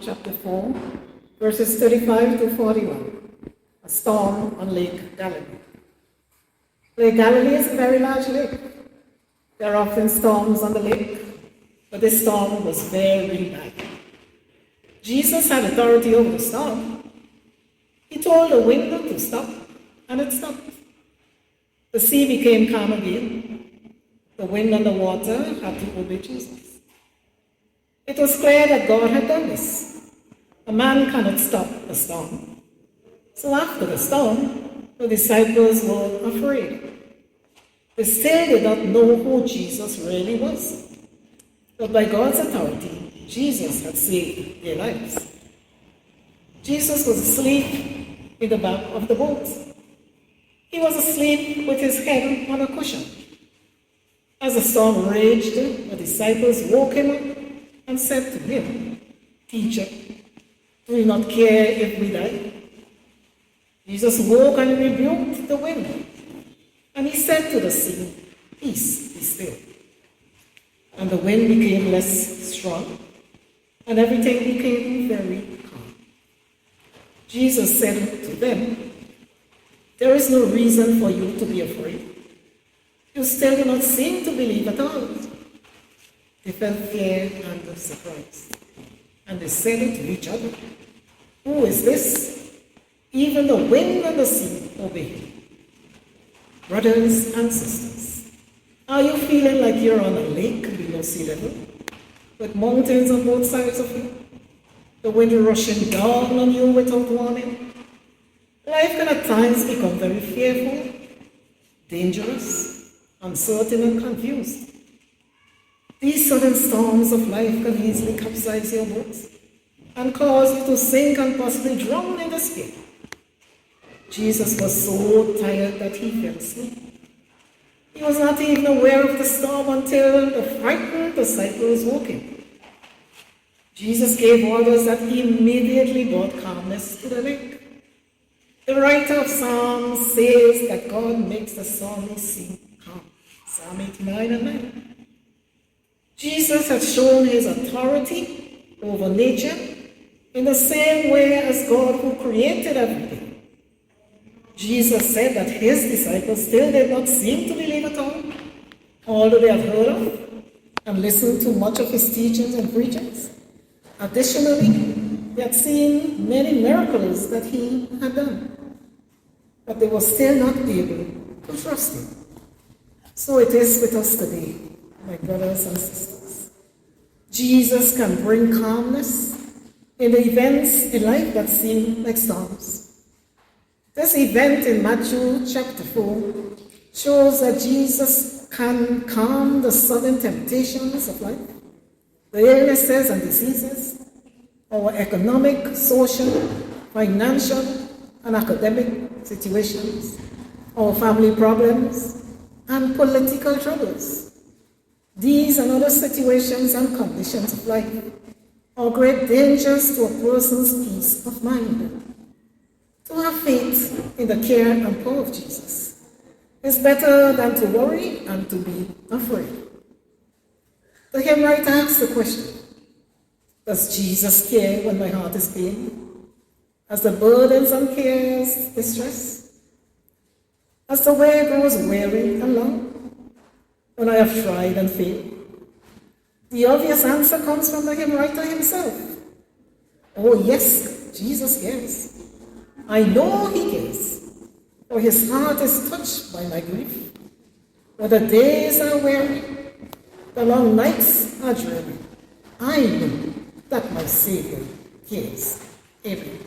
chapter 4, verses 35 to 41, a storm on Lake Galilee. Lake Galilee is a very large lake. There are often storms on the lake, but this storm was very bad. Jesus had authority over the storm. He told the wind to stop, and it stopped. The sea became calm again. The wind and the water had to obey Jesus. It was clear that God had done this. A man cannot stop a storm. So after the storm, the disciples were afraid. They still did not know who Jesus really was. But by God's authority, Jesus had saved their lives. Jesus was asleep in the back of the boat. He was asleep with his head on a cushion. As the storm raged, the disciples woke him up and said to him, "Teacher, do you not care if we die?" Jesus woke and rebuked the wind, and he said to the sea, "Peace, be still." And the wind became less strong, and everything became very calm. Jesus said to them, "There is no reason for you to be afraid. You still do not seem to believe at all." They felt fear and surprise, and they said to each other, "Who is this? Even the wind and the sea obey him." Brothers and sisters, are you feeling like you're on a lake below sea level, with mountains on both sides of you, the wind rushing down on you without warning? Life can at times become very fearful, dangerous, uncertain, and confused. These sudden storms of life can easily capsize your boat and cause you to sink and possibly drown in despair. Jesus was so tired that he fell asleep. He was not even aware of the storm until the frightened disciples woke him. Jesus gave orders that immediately brought calmness to the lake. The writer of Psalms says that God makes the stormy sea calm. Psalm 89 and 9. Jesus had shown his authority over nature in the same way as God who created everything. Jesus said that his disciples still did not seem to believe at all, although they had heard of and listened to much of his teachings and preachings. Additionally, they had seen many miracles that he had done, but they were still not able to trust him. So it is with us today, my brothers and sisters. Jesus can bring calmness in the events in life that seem like storms. This event in Matthew chapter 4 shows that Jesus can calm the sudden temptations of life, the illnesses and diseases, our economic, social, financial, and academic situations, our family problems, and political troubles. These and other situations and conditions of life are great dangers to a person's peace of mind. To have faith in the care and power of Jesus is better than to worry and to be afraid. The hymn writer asks the question, does Jesus care when my heart is pain? As the burdens and cares distress? As the way grows weary and long? When I have tried and failed? The obvious answer comes from the hymn writer himself. Oh yes, Jesus cares. I know he cares, for his heart is touched by my grief. When the days are weary, the long nights are dreary, I know that my Savior cares. Amen.